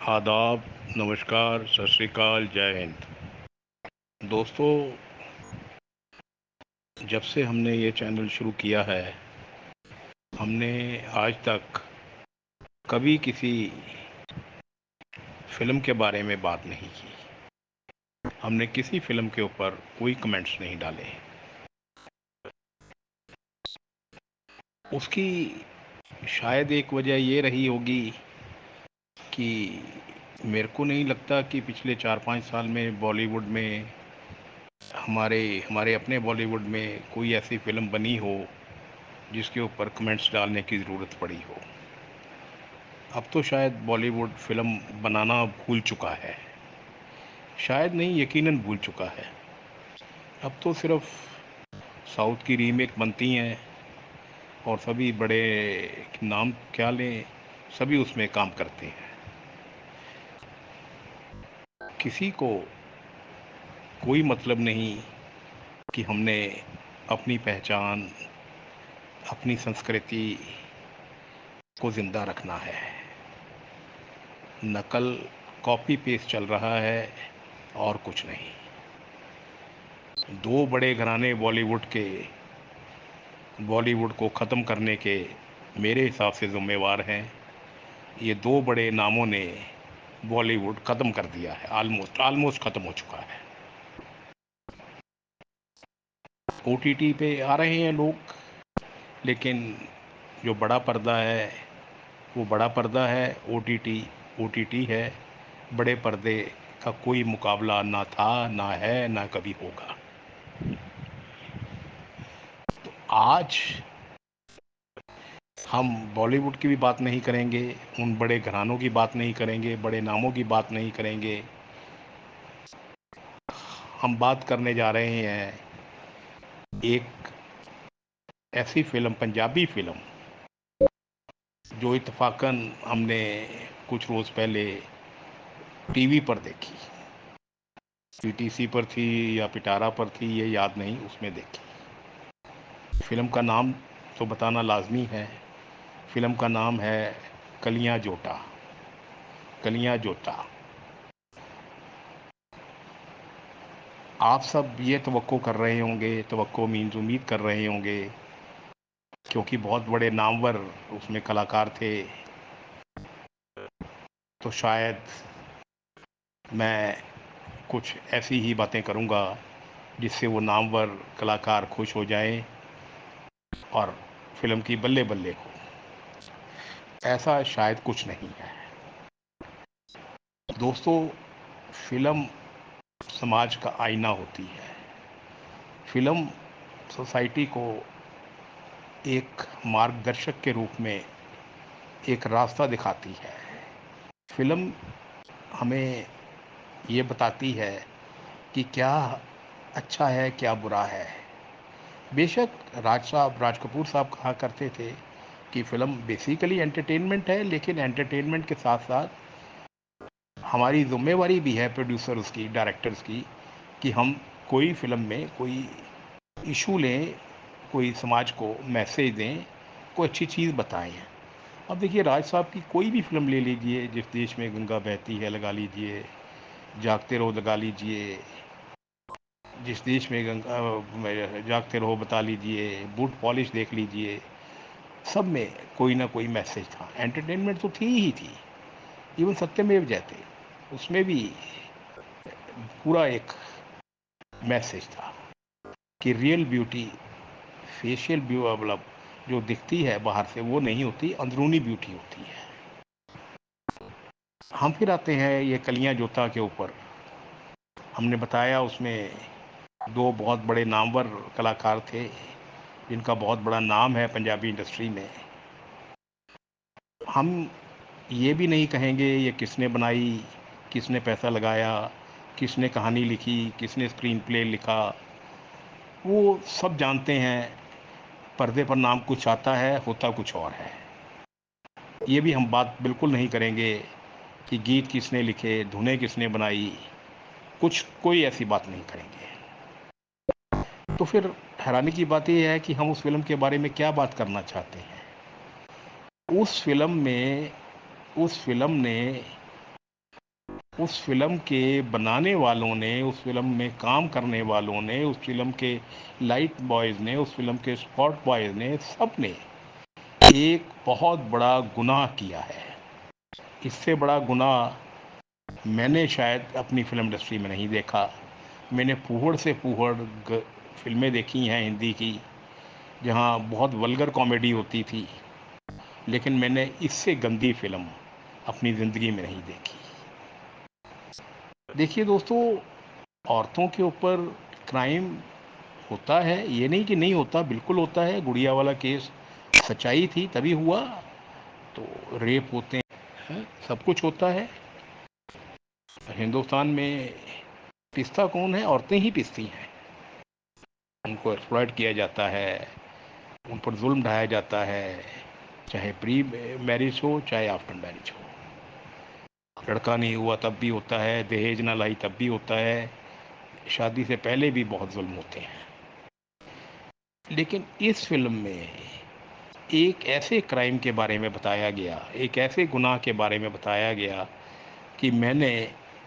आदाब, नमस्कार, सत श्री अकाल, जय हिंद। दोस्तों, जब से हमने ये चैनल शुरू किया है, हमने आज तक कभी किसी फिल्म के बारे में बात नहीं की। हमने किसी फिल्म के ऊपर कोई कमेंट्स नहीं डाले। उसकी शायद एक वजह ये रही होगी कि मेरे को नहीं लगता कि पिछले 4-5 साल में बॉलीवुड में हमारे हमारे अपने बॉलीवुड में कोई ऐसी फिल्म बनी हो जिसके ऊपर कमेंट्स डालने की ज़रूरत पड़ी हो। अब तो शायद बॉलीवुड फिल्म बनाना भूल चुका है। शायद नहीं, यकीनन भूल चुका है। अब तो सिर्फ साउथ की रीमेक बनती हैं और सभी बड़े नाम क्या लें, सभी उसमें काम करते हैं। किसी को कोई मतलब नहीं कि हमने अपनी पहचान, अपनी संस्कृति को ज़िंदा रखना है। नकल, कॉपी पेस्ट चल रहा है और कुछ नहीं। दो बड़े घराने बॉलीवुड को ख़त्म करने के मेरे हिसाब से ज़िम्मेवार हैं। ये दो बड़े नामों ने बॉलीवुड ख़त्म कर दिया है, ऑलमोस्ट ऑलमोस्ट ख़त्म हो चुका है। ओटीटी पे आ रहे हैं लोग, लेकिन जो बड़ा पर्दा है वो बड़ा पर्दा है, ओटीटी ओटीटी है। बड़े पर्दे का कोई मुकाबला ना था, ना है, ना कभी होगा। आज हम बॉलीवुड की भी बात नहीं करेंगे, उन बड़े घरानों की बात नहीं करेंगे, बड़े नामों की बात नहीं करेंगे। हम बात करने जा रहे हैं एक ऐसी फिल्म, पंजाबी फिल्म, जो इत्तेफाकन हमने कुछ रोज़ पहले टीवी पर देखी। पीटीसी पर थी या पिटारा पर थी, ये याद नहीं, उसमें देखी। फिल्म का नाम तो बताना लाजमी है। फिल्म का नाम है कलियां जोटा। कलियां जोटा। आप सब ये तवक्को कर रहे होंगे, तवक्को मीन्स उम्मीद कर रहे होंगे, क्योंकि बहुत बड़े नामवर उसमें कलाकार थे, तो शायद मैं कुछ ऐसी ही बातें करूंगा जिससे वो नामवर कलाकार खुश हो जाएं और फिल्म की बल्ले बल्ले हो। ऐसा शायद कुछ नहीं है। दोस्तों, फिल्म समाज का आईना होती है। फिल्म सोसाइटी को एक मार्गदर्शक के रूप में एक रास्ता दिखाती है। फिल्म हमें ये बताती है कि क्या अच्छा है, क्या बुरा है। बेशक राज कपूर साहब कहा करते थे कि फ़िल्म बेसिकली एंटरटेनमेंट है, लेकिन एंटरटेनमेंट के साथ साथ हमारी ज़िम्मेवारी भी है, प्रोड्यूसर्स की, डायरेक्टर्स की, कि हम कोई फ़िल्म में कोई इशू लें, कोई समाज को मैसेज दें, कोई अच्छी चीज़ बताएं। अब देखिए, राज साहब की कोई भी फ़िल्म ले लीजिए, जिस देश में गंगा बहती है लगा लीजिए, जागते रहो लगा लीजिए, जिस देश में जागते रहो बता लीजिए, बूट पॉलिश देख लीजिए, सब में कोई ना कोई मैसेज था। एंटरटेनमेंट तो थी ही थी। इवन सत्यमेव जयते, उसमें भी पूरा एक मैसेज था कि रियल ब्यूटी, फेशियल मतलब जो दिखती है बाहर से वो नहीं होती, अंदरूनी ब्यूटी होती है। हम फिर आते हैं ये कलियां जोता के ऊपर। हमने बताया उसमें दो बहुत बड़े नामवर कलाकार थे जिनका बहुत बड़ा नाम है पंजाबी इंडस्ट्री में। हम ये भी नहीं कहेंगे ये किसने बनाई, किसने पैसा लगाया, किसने कहानी लिखी, किसने स्क्रीन प्ले लिखा। वो सब जानते हैं, पर्दे पर नाम कुछ आता है, होता कुछ और है। ये भी हम बात बिल्कुल नहीं करेंगे कि गीत किसने लिखे, धुनें किसने बनाई, कुछ कोई ऐसी बात नहीं करेंगे। तो फिर हैरानी की बात ये है कि हम उस फिल्म के बारे में क्या बात करना चाहते हैं। उस फिल्म में उस फिल्म ने उस फिल्म के बनाने वालों ने, उस फिल्म में काम करने वालों ने, उस फिल्म के लाइट बॉयज़ ने, उस फिल्म के स्पॉट बॉयज़ ने, सब ने एक बहुत बड़ा गुनाह किया है। इससे बड़ा गुनाह मैंने शायद अपनी फिल्म इंडस्ट्री में नहीं देखा। मैंने फूहड़ से फूहड़ फिल्में देखी हैं हिंदी की, जहाँ बहुत वल्गर कॉमेडी होती थी, लेकिन मैंने इससे गंदी फिल्म अपनी ज़िंदगी में नहीं देखी। देखिए दोस्तों, औरतों के ऊपर क्राइम होता है, ये नहीं कि नहीं होता, बिल्कुल होता है। गुड़िया वाला केस सच्चाई थी तभी हुआ। तो रेप होते हैं, सब कुछ होता है। हिंदुस्तान में पिसता कौन है? औरतें ही पिसती हैं। उनको एक्सप्लॉइट किया जाता है, उन पर जुल्म ढाया जाता है, चाहे प्री मैरिज हो चाहे आफ्टर मैरिज हो। लड़का नहीं हुआ तब भी होता है, दहेज ना लाई तब भी होता है, शादी से पहले भी बहुत जुल्म होते हैं। लेकिन इस फिल्म में एक ऐसे क्राइम के बारे में बताया गया, एक ऐसे गुनाह के बारे में बताया गया कि मैंने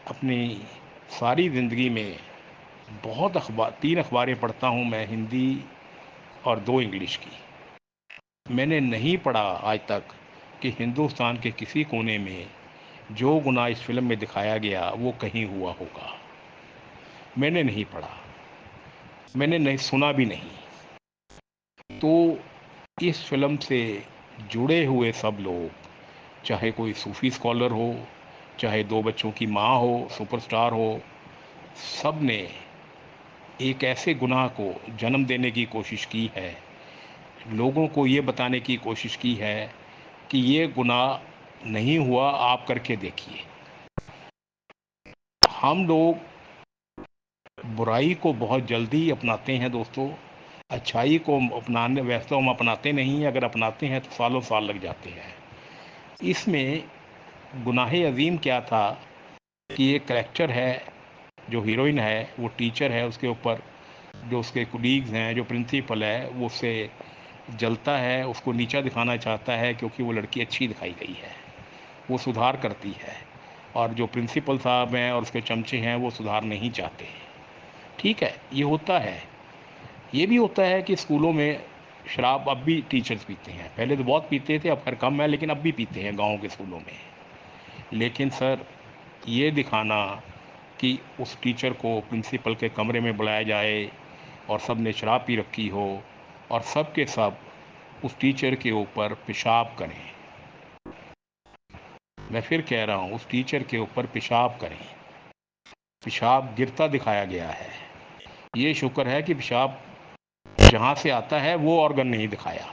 अपनी सारी ज़िंदगी में बहुत अखबार, 3 अखबारें पढ़ता हूँ मैं, हिंदी और 2 इंग्लिश की। मैंने नहीं पढ़ा आज तक कि हिंदुस्तान के किसी कोने में जो गुनाह इस फिल्म में दिखाया गया वो कहीं हुआ होगा। मैंने नहीं पढ़ा, मैंने नहीं सुना भी नहीं। तो इस फिल्म से जुड़े हुए सब लोग, चाहे कोई सूफी स्कॉलर हो, चाहे 2 बच्चों की माँ हो, सुपरस्टार हो, सब ने एक ऐसे गुनाह को जन्म देने की कोशिश की है, लोगों को ये बताने की कोशिश की है कि ये गुनाह नहीं हुआ, आप करके देखिए। हम लोग बुराई को बहुत जल्दी अपनाते हैं दोस्तों, अच्छाई को अपनाने वैसे तो हम अपनाते नहीं हैं, अगर अपनाते हैं तो सालों साल लग जाते हैं। इसमें गुनाह अज़ीम क्या था कि एक करैक्टर है, जो हीरोइन है वो टीचर है, उसके ऊपर जो उसके कुलीग्स हैं, जो प्रिंसिपल है वो उससे जलता है, उसको नीचा दिखाना चाहता है क्योंकि वो लड़की अच्छी दिखाई गई है, वो सुधार करती है, और जो प्रिंसिपल साहब हैं और उसके चमचे हैं वो सुधार नहीं चाहते। ठीक है, ये होता है। ये भी होता है कि स्कूलों में शराब अब भी टीचर्स पीते हैं, पहले तो बहुत पीते थे, अब खैर कम है, लेकिन अब भी पीते हैं गाँव के स्कूलों में। लेकिन सर, ये दिखाना कि उस टीचर को प्रिंसिपल के कमरे में बुलाया जाए और सब ने शराब पी रखी हो और सब के सब उस टीचर के ऊपर पेशाब करें, मैं फिर कह रहा हूँ, उस टीचर के ऊपर पेशाब करें, पेशाब गिरता दिखाया गया है। ये शुक्र है कि पेशाब जहाँ से आता है वो ऑर्गन नहीं दिखाया।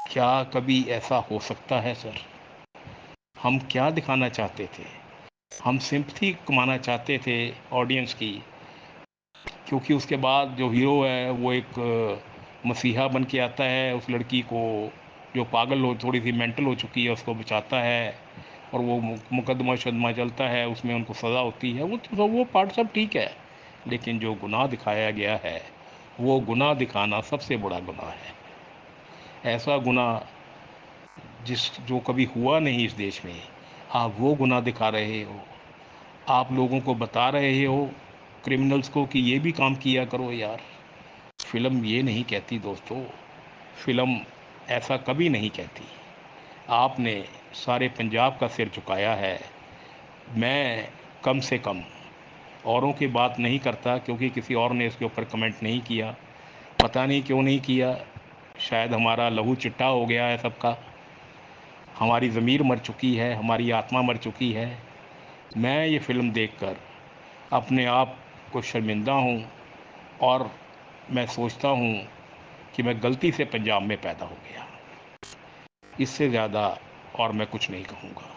क्या कभी ऐसा हो सकता है सर? हम क्या दिखाना चाहते थे? हम सिंपथी कमाना चाहते थे ऑडियंस की, क्योंकि उसके बाद जो हीरो है वो एक मसीहा बन के आता है, उस लड़की को जो पागल हो, थोड़ी सी मेंटल हो चुकी है, उसको बचाता है, और वो मुकदमा शदमा चलता है, उसमें उनको सज़ा होती है। वो पार्ट सब ठीक है, लेकिन जो गुनाह दिखाया गया है वो गुनाह दिखाना सबसे बड़ा गुनाह है। ऐसा गुनाह जो कभी हुआ नहीं इस देश में, आप वो गुनाह दिखा रहे हो। आप लोगों को बता रहे हो, क्रिमिनल्स को, कि ये भी काम किया करो यार। फिल्म ये नहीं कहती दोस्तों, फिल्म ऐसा कभी नहीं कहती। आपने सारे पंजाब का सिर झुकाया है। मैं कम से कम औरों की बात नहीं करता, क्योंकि किसी और ने इसके ऊपर कमेंट नहीं किया, पता नहीं क्यों नहीं किया। शायद हमारा लहू चिट्टा हो गया है सबका, हमारी ज़मीर मर चुकी है, हमारी आत्मा मर चुकी है। मैं ये फ़िल्म देखकर अपने आप को शर्मिंदा हूँ, और मैं सोचता हूँ कि मैं गलती से पंजाब में पैदा हो गया। इससे ज़्यादा और मैं कुछ नहीं कहूँगा।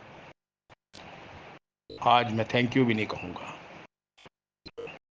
आज मैं थैंक यू भी नहीं कहूँगा।